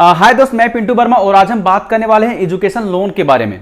हाय दोस्त, मैं पिंटू वर्मा और आज हम बात करने वाले हैं एजुकेशन लोन के बारे में।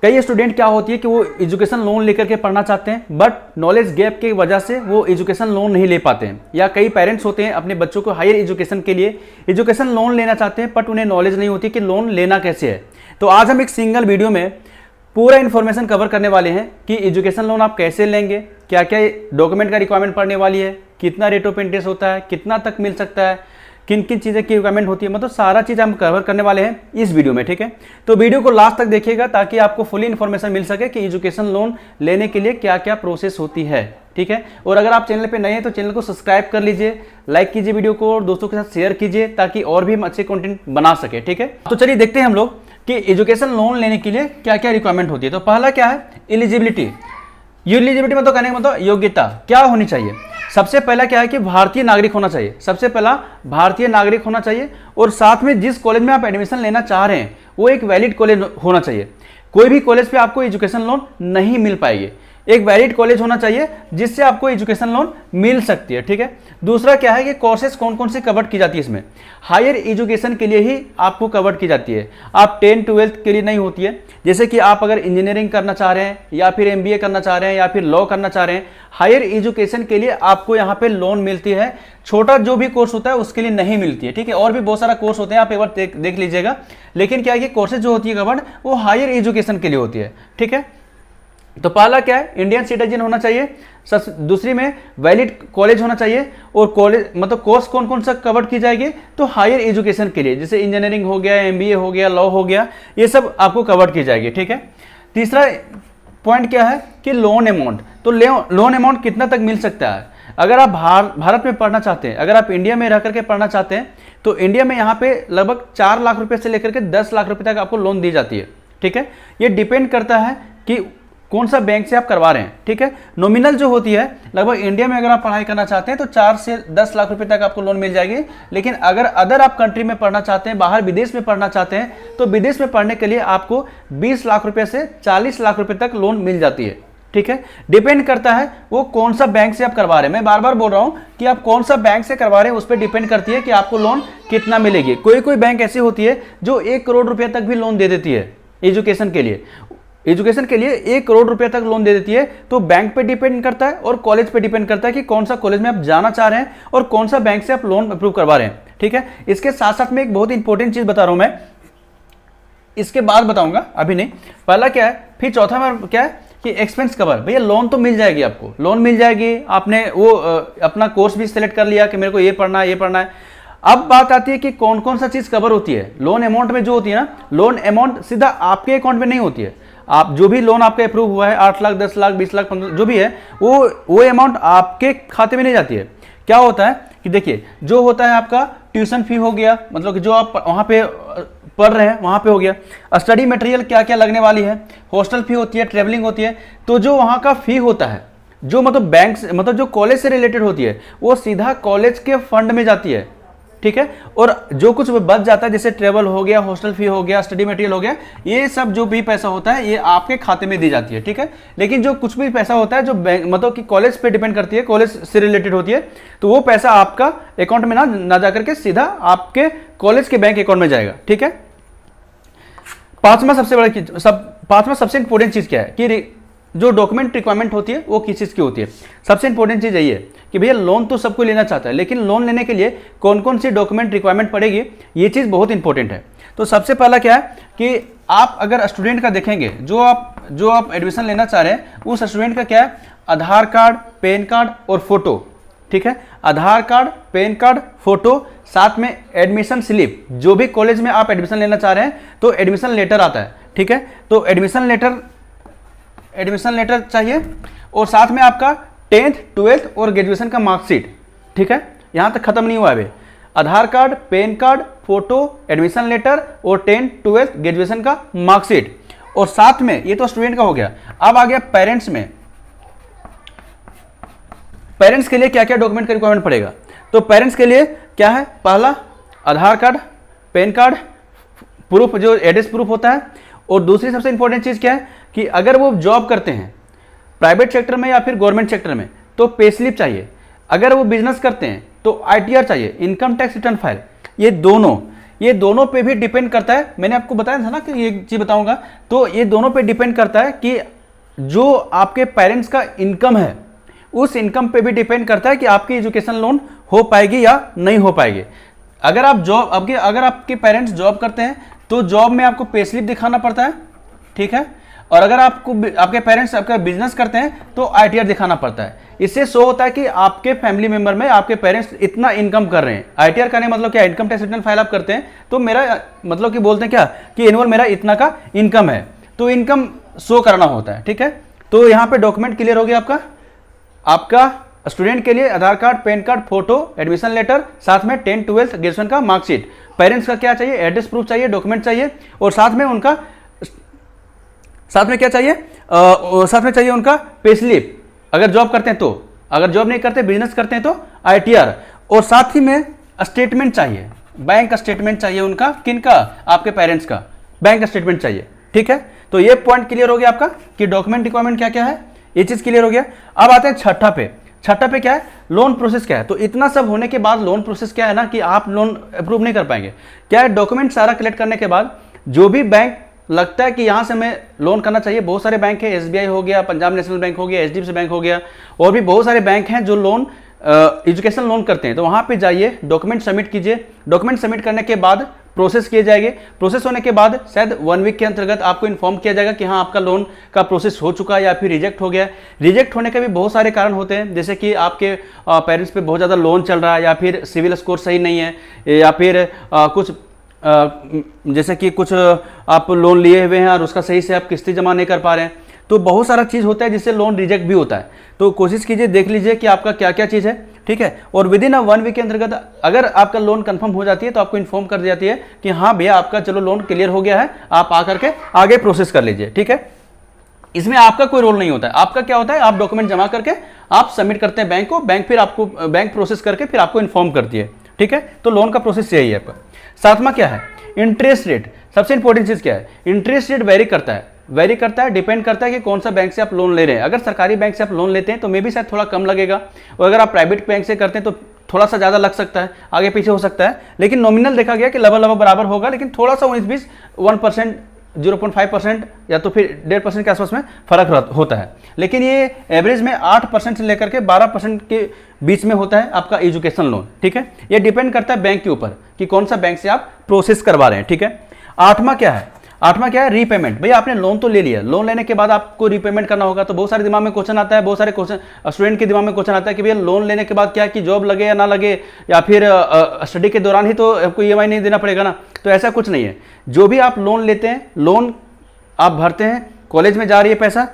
कई स्टूडेंट क्या होती है कि वो एजुकेशन लोन लेकर के पढ़ना चाहते हैं, बट नॉलेज गैप की वजह से वो एजुकेशन लोन नहीं ले पाते हैं। या कई पेरेंट्स होते हैं अपने बच्चों को हायर एजुकेशन के लिए एजुकेशन लोन लेना चाहते हैं, बट उन्हें नॉलेज नहीं होती कि लोन लेना कैसे है। तो आज हम एक सिंगल वीडियो में पूरा इन्फॉर्मेशन कवर करने वाले हैं कि एजुकेशन लोन आप कैसे लेंगे, क्या क्या डॉक्यूमेंट का रिक्वायरमेंट पड़ने वाली है, कितना रेट ऑफ इंटरेस्ट होता है, कितना तक मिल सकता है, किन किन चीज़ें की रिक्वायरमेंट होती है, मतलब सारा चीज़ हम कवर करने वाले हैं इस वीडियो में। ठीक है, तो वीडियो को लास्ट तक देखिएगा ताकि आपको फुली इन्फॉर्मेशन मिल सके कि एजुकेशन लोन लेने के लिए क्या क्या प्रोसेस होती है। ठीक है, और अगर आप चैनल पे नए हैं तो चैनल को सब्सक्राइब कर लीजिए, लाइक कीजिए वीडियो को और दोस्तों के साथ शेयर कीजिए ताकि और भी हम अच्छे कंटेंट बना सके। ठीक है, तो चलिए देखते हैं हम लोग कि एजुकेशन लोन लेने के लिए क्या क्या रिक्वायरमेंट होती है। तो पहला क्या है, एलिजिबिलिटी। एलिजिबिलिटी मतलब कहने का मतलब योग्यता क्या होनी चाहिए। सबसे पहला क्या है कि भारतीय नागरिक होना चाहिए। सबसे पहला भारतीय नागरिक होना चाहिए और साथ में जिस कॉलेज में आप एडमिशन लेना चाह रहे हैं वो एक वैलिड कॉलेज होना चाहिए। कोई भी कॉलेज पे आपको एजुकेशन लोन नहीं मिल पाएगी, एक वैलिड कॉलेज होना चाहिए जिससे आपको एजुकेशन लोन मिल सकती है। ठीक है, दूसरा क्या है कि कोर्सेज कौन कौन से कवर की जाती है। इसमें हायर एजुकेशन के लिए ही आपको कवर की जाती है, आप 10-12 के लिए नहीं होती है। जैसे कि आप अगर इंजीनियरिंग करना चाह रहे हैं या फिर MBA करना चाह रहे हैं या फिर लॉ करना चाह रहे हैं, हायर एजुकेशन के लिए आपको यहाँ पे लोन मिलती है। छोटा जो भी कोर्स होता है उसके लिए नहीं मिलती है। ठीक है, और भी बहुत सारा कोर्स होते हैं, आप एक बार देख लीजिएगा। लेकिन क्या है कि कोर्सेज जो होती है कवर्ड वो हायर एजुकेशन के लिए होती है। ठीक है, तो पहला क्या है, इंडियन सिटीजन होना चाहिए। दूसरी में वैलिड कॉलेज होना चाहिए। और कॉलेज मतलब कोर्स कौन कौन सा कवर की जाएगी, तो हायर एजुकेशन के लिए जैसे इंजीनियरिंग हो गया, MBA हो गया, लॉ हो गया, ये सब आपको कवर की जाएगी। ठीक है, तीसरा पॉइंट क्या है कि लोन अमाउंट। तो लोन अमाउंट कितना तक मिल सकता है। अगर आप भारत में पढ़ना चाहते हैं, अगर आप इंडिया में रह करके पढ़ना चाहते हैं तो इंडिया में यहाँ पे लगभग 4 लाख रुपए से लेकर के 10 लाख रुपए तक आपको लोन दी जाती है। ठीक है, ये डिपेंड करता है कि कौन सा बैंक से आप करवा रहे हैं। ठीक है, नॉमिनल जो होती है लगभग इंडिया में अगर आप पढ़ाई करना चाहते हैं तो 4 से 10 लाख रुपए तक आपको लोन मिल जाएगी। लेकिन अगर अदर आप कंट्री में पढ़ना चाहते हैं, बाहर विदेश में पढ़ना चाहते हैं, तो विदेश में पढ़ने के लिए आपको 20 लाख रुपए से 40 लाख रुपए तक लोन मिल जाती है। ठीक है, डिपेंड करता है वो कौन सा बैंक से आप करवा रहे हैं। मैं बार बार बोल रहा हूं कि आप कौन सा बैंक से करवा रहे हैं उस पर डिपेंड करती है कि आपको लोन कितना मिलेगी। कोई कोई बैंक ऐसी होती है जो 1 करोड़ रुपए तक भी लोन दे देती है एजुकेशन के लिए। 1 करोड़ रुपए तक लोन दे देती है। तो बैंक पे डिपेंड करता है और कॉलेज पे डिपेंड करता है कि कौन सा कॉलेज में आप जाना चाह रहे हैं और कौन सा बैंक से आप लोन अप्रूव करवा रहे हैं। ठीक है, इसके साथ साथ में एक बहुत इंपॉर्टेंट चीज बता रहा हूं मैं, इसके बाद बताऊंगा, अभी नहीं। पहला क्या है, फिर चौथा में क्या है कि एक्सपेंस कवर। भैया लोन तो मिल जाएगी, आपको लोन मिल जाएगी। आपने वो अपना कोर्स भी सिलेक्ट कर लिया कि मेरे को ये पढ़ना है, ये पढ़ना है। अब बात आती है कि कौन कौन सा चीज कवर होती है। लोन अमाउंट में जो होती है ना, लोन अमाउंट सीधा आपके अकाउंट में नहीं होती है। आप जो भी लोन आपका अप्रूव हुआ है 8 लाख, 10 लाख, 20 लाख, 15 जो भी है, वो अमाउंट आपके खाते में नहीं जाती है। क्या होता है कि देखिए, जो होता है आपका ट्यूशन फी हो गया, मतलब कि जो आप वहां पे पढ़ रहे हैं वहां पे हो गया। स्टडी मटेरियल क्या क्या लगने वाली है, हॉस्टल फी होती है, ट्रेवलिंग होती है। तो जो वहां का फी होता है, जो मतलब बैंक से मतलब जो कॉलेज से रिलेटेड होती है, वो सीधा कॉलेज के फंड में जाती है। ठीक है, और जो कुछ बच जाता है जैसे ट्रेवल हो गया, हॉस्टल फी हो गया, स्टडी मटेरियल हो गया, ये सब जो भी पैसा होता है ये आपके खाते में दी जाती है। ठीक है, लेकिन जो कुछ भी पैसा होता है जो बैंक मतलब कि कॉलेज पे डिपेंड करती है, कॉलेज से रिलेटेड होती है, तो वो पैसा आपका अकाउंट में ना जाकर के सीधा आपके कॉलेज के बैंक अकाउंट में जाएगा। ठीक है, पांचवा सबसे इंपॉर्टेंट चीज क्या है कि जो डॉक्यूमेंट रिक्वायरमेंट होती है वो किस चीज की होती है। सबसे इंपॉर्टेंट चीज यही है कि भैया लोन तो सबको लेना चाहता है, लेकिन लोन लेने के लिए कौन कौन सी डॉक्यूमेंट रिक्वायरमेंट पड़ेगी, ये चीज बहुत इंपॉर्टेंट है। तो सबसे पहला क्या है कि आप अगर स्टूडेंट का देखेंगे, जो आप एडमिशन लेना चाह रहे हैं, उस स्टूडेंट का क्या है, आधार कार्ड, पैन कार्ड और फोटो। ठीक है, Aadhaar card, PAN card, photo, साथ में एडमिशन स्लिप। जो भी कॉलेज में आप एडमिशन लेना चाह रहे हैं तो एडमिशन लेटर आता है। ठीक है, तो एडमिशन लेटर चाहिए और साथ में आपका 10th, 12th और ग्रेजुएशन का मार्कशीट। ठीक है, यहां तक खत्म नहीं हुआ है। Aadhaar card, PAN card, photo, admission letter और 10th, 12th ग्रेजुएशन का मार्कशीट। और साथ में ये तो स्टूडेंट का हो गया। अब आ गया पेरेंट्स में। पेरेंट्स के लिए क्या क्या डॉक्यूमेंट का रिक्वायरमेंट पड़ेगा। तो पेरेंट्स के लिए क्या है, पहला आधार कार्ड, पैन कार्ड, प्रूफ जो एड्रेस प्रूफ होता है। और दूसरी सबसे इंपॉर्टेंट चीज क्या है कि अगर वो जॉब करते हैं प्राइवेट सेक्टर में या फिर गवर्नमेंट सेक्टर में तो पे स्लिप चाहिए। अगर वो बिजनेस करते हैं तो ITR चाहिए, इनकम टैक्स रिटर्न फाइल। ये दोनों ये दोनों पे भी डिपेंड करता है, मैंने आपको बताया था ना कि ये चीज बताऊंगा, तो ये दोनों पे डिपेंड करता है कि जो आपके पेरेंट्स का इनकम है उस इनकम पे भी डिपेंड करता है कि आपकी एजुकेशन लोन हो पाएगी या नहीं हो पाएगी। अगर आप जॉब अगर आपके पेरेंट्स जॉब करते हैं तो जॉब में आपको पे स्लिप दिखाना पड़ता है, ठीक है, और अगर आपके पेरेंट्स आपका बिजनेस करते हैं तो आईटीआर दिखाना पड़ता है। इससे शो होता है कि आपके फैमिली मेंबर में आपके पेरेंट्स इतना इनकम कर रहे हैं। आईटीआर करने मतलब क्या, इनकम टैक्स रिटर्न फाइल आप करते हैं तो मेरा मतलब कि बोलते हैं क्या कि एनुअल मेरा इतना का इनकम है, तो इनकम शो करना होता है, ठीक है। तो यहाँ पे डॉक्यूमेंट क्लियर हो गया आपका स्टूडेंट के लिए Aadhaar card, PAN card, photo, admission letter, साथ में 10th 12th ग्रेजुएशन का मार्कशीट, पेरेंट्स का क्या चाहिए, एड्रेस प्रूफ चाहिए, डॉक्यूमेंट चाहिए, और साथ में क्या चाहिए, साथ में चाहिए उनका पे स्लिप अगर जॉब करते हैं तो, अगर जॉब नहीं करते बिजनेस करते हैं तो आईटीआर, और साथ ही में स्टेटमेंट चाहिए, बैंक स्टेटमेंट चाहिए उनका, किनका, आपके पेरेंट्स का बैंक स्टेटमेंट चाहिए, ठीक है। तो ये पॉइंट क्लियर हो गया आपका कि डॉक्यूमेंट रिक्वायरमेंट क्या क्या है, ये चीज क्लियर हो गया। अब आते हैं छठा पे क्या है, लोन प्रोसेस क्या है। तो इतना सब होने के बाद लोन प्रोसेस क्या है ना कि आप लोन अप्रूव नहीं कर पाएंगे। क्या है, डॉक्यूमेंट सारा कलेक्ट करने के बाद जो भी बैंक लगता है कि यहां से हमें लोन करना चाहिए, बहुत सारे बैंक है, एसबीआई हो गया, पंजाब नेशनल बैंक हो गया, एचडीएफसी बैंक हो गया, और भी बहुत सारे बैंक हैं जो लोन एजुकेशन लोन करते हैं। तो वहां पे जाइए, डॉक्यूमेंट सबमिट कीजिए, डॉक्यूमेंट सबमिट करने के बाद प्रोसेस किए जाएंगे। प्रोसेस होने के बाद शायद 1 वीक के अंतर्गत आपको इन्फॉर्म किया जाएगा कि हाँ आपका लोन का प्रोसेस हो चुका है या फिर रिजेक्ट हो गया। रिजेक्ट होने के भी बहुत सारे कारण होते हैं, जैसे कि आपके पेरेंट्स पे बहुत ज़्यादा लोन चल रहा है, या फिर सिविल स्कोर सही नहीं है, या फिर कुछ जैसे कि कुछ आप लोन लिए हुए हैं और उसका सही से आप किस्तें जमा नहीं कर पा रहे हैं। तो बहुत सारा चीज़ होता है जिससे लोन रिजेक्ट भी होता है। तो कोशिश कीजिए, देख लीजिए कि आपका क्या क्या चीज़ है, ठीक है। और विद इन 1 वीक के अंतर्गत अगर आपका लोन कंफर्म हो जाती है तो आपको इन्फॉर्म कर दी जाती है कि हाँ भैया आपका चलो लोन क्लियर हो गया है, आप आकर के आगे प्रोसेस कर लीजिए, ठीक है। इसमें आपका कोई रोल नहीं होता है। आपका क्या होता है, आप डॉक्यूमेंट जमा करके आप सबमिट करते हैं बैंक को, बैंक फिर आपको बैंक प्रोसेस करके फिर आपको इन्फॉर्म करती है, ठीक है। तो लोन का प्रोसेस यही है आपका। सातवां क्या है, इंटरेस्ट रेट। सबसे इंपॉर्टेंट चीज क्या है, इंटरेस्ट रेट वेरी करता है, डिपेंड करता है कि कौन सा बैंक से आप लोन ले रहे हैं। अगर सरकारी बैंक से आप लोन लेते हैं तो मे भी शायद थोड़ा कम लगेगा, और अगर आप प्राइवेट बैंक से करते हैं तो थोड़ा सा ज़्यादा लग सकता है, आगे पीछे हो सकता है। लेकिन नॉमिनल देखा गया कि लगभग बराबर होगा, लेकिन थोड़ा सा 19-20 1%, 0.5% या तो फिर 1.5% के आसपास में फर्क होता है। लेकिन ये एवरेज में 8% से लेकर के 12% के बीच में होता है आपका एजुकेशन लोन, ठीक है। ये डिपेंड करता है बैंक के ऊपर कि कौन सा बैंक से आप प्रोसेस करवा रहे हैं, ठीक है। आठवां क्या है, रीपेमेंट। भैया आपने लोन तो ले लिया, लोन लेने के बाद आपको रीपेमेंट करना होगा। तो बहुत सारे दिमाग में क्वेश्चन आता है, बहुत सारे क्वेश्चन स्टूडेंट के दिमाग में क्वेश्चन आता है कि भैया लोन लेने के बाद क्या है कि जॉब लगे या ना लगे, या फिर स्टडी के दौरान ही तो आपको ईएमआई नहीं देना पड़ेगा ना। तो ऐसा कुछ नहीं है। जो भी आप लोन लेते हैं, लोन आप भरते हैं, कॉलेज में जा रही है पैसा,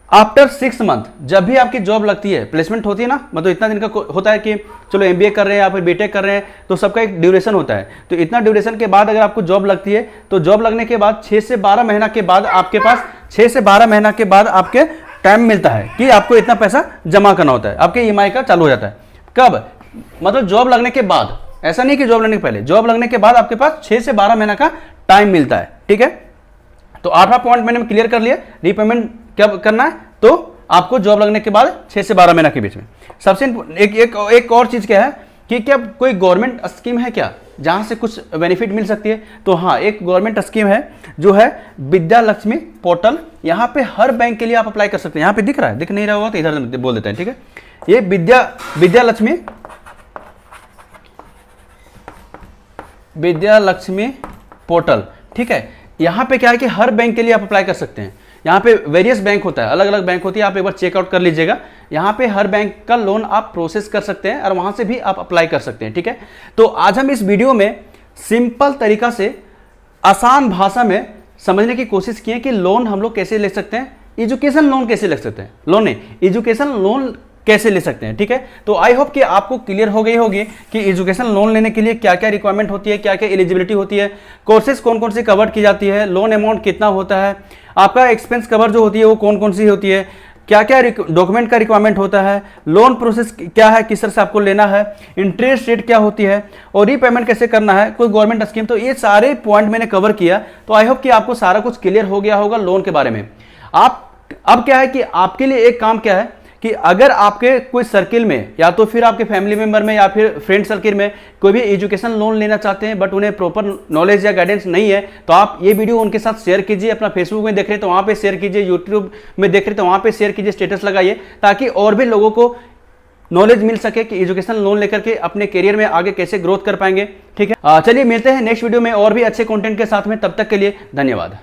आफ्टर 6 मंथ जब भी आपकी जॉब लगती है, प्लेसमेंट होती है ना, मतलब इतना दिन का होता है कि चलो एमबीए कर रहे हैं या फिर बीटेक कर रहे हैं, तो सबका एक ड्यूरेशन होता है। तो इतना ड्यूरेशन के बाद अगर आपको जॉब लगती है तो जॉब लगने के बाद 6 से 12 महीना के बाद आपके पास 6 से 12 महीना के बाद आपके टाइम मिलता है कि आपको इतना पैसा जमा करना होता है, आपके ईएमआई का चालू हो जाता है। कब, मतलब जॉब लगने के बाद, ऐसा नहीं कि जॉब लगने के पहले, जॉब लगने के बाद आपके पास 6 से 12 महीना का टाइम मिलता है, ठीक है। तो 8वां पॉइंट मैंने क्लियर कर लिया, रीपेमेंट कब करना है, तो आपको जॉब लगने के बाद 6 से 12 महीना के बीच में। सबसे एक और चीज क्या है कि क्या कोई गवर्नमेंट स्कीम है क्या जहां से कुछ बेनिफिट मिल सकती है। तो हाँ, एक गवर्नमेंट स्कीम है जो है विद्या लक्ष्मी पोर्टल। यहाँ पे हर बैंक के लिए आप अप्लाई कर सकते हैं। यहाँ पे दिख रहा है, दिख नहीं रहा होगा तो इधर बोल देते हैं, ठीक है। ये विद्या लक्ष्मी पोर्टल, ठीक है। यहाँ पे क्या है कि हर बैंक के लिए आप अप्लाई कर सकते हैं। यहाँ पे वेरियस बैंक होता है, अलग अलग बैंक होती है, आप एक बार चेकआउट कर लीजिएगा। यहाँ पे हर बैंक का लोन आप प्रोसेस कर सकते हैं और वहाँ से भी आप अप्लाई कर सकते हैं, ठीक है। तो आज हम इस वीडियो में सिंपल तरीका से आसान भाषा में समझने की कोशिश की है कि लोन हम लोग कैसे ले सकते हैं, एजुकेशन लोन कैसे ले सकते हैं, लोन नहीं, एजुकेशन लोन कैसे ले सकते हैं, ठीक है। तो आई होप कि आपको क्लियर हो गई होगी कि एजुकेशन लोन लेने के लिए क्या क्या रिक्वायरमेंट होती है, क्या क्या एलिजिबिलिटी होती है, कोर्सेज कौन कौन सी कवर की जाती है, लोन अमाउंट कितना होता है, आपका एक्सपेंस कवर जो होती है वो कौन कौन सी होती है, क्या क्या डॉक्यूमेंट का रिक्वायरमेंट होता है, लोन प्रोसेस क्या है, किस तरह से आपको लेना है, इंटरेस्ट रेट क्या होती है, और रीपेमेंट कैसे करना है, कोई गवर्नमेंट स्कीम। तो ये सारे पॉइंट मैंने कवर किया। तो आई होप कि आपको सारा कुछ क्लियर हो गया होगा लोन के बारे में। अब क्या है कि आपके लिए एक काम क्या है कि अगर आपके कोई सर्किल में या तो फिर आपके फैमिली मेंबर में या फिर फ्रेंड सर्किल में कोई भी एजुकेशन लोन लेना चाहते हैं बट उन्हें प्रॉपर नॉलेज या गाइडेंस नहीं है, तो आप ये वीडियो उनके साथ शेयर कीजिए। अपना फेसबुक में देख रहे हैं तो वहां पे शेयर कीजिए, यूट्यूब में देख रहे हैं तो वहां पे शेयर कीजिए, स्टेटस लगाइए, ताकि और भी लोगों को नॉलेज मिल सके कि एजुकेशन लोन लेकर के अपने करियर में आगे कैसे ग्रोथ कर पाएंगे। ठीक है, चलिए मिलते हैं नेक्स्ट वीडियो में और भी अच्छे कंटेंट के साथ में। तब तक के लिए धन्यवाद।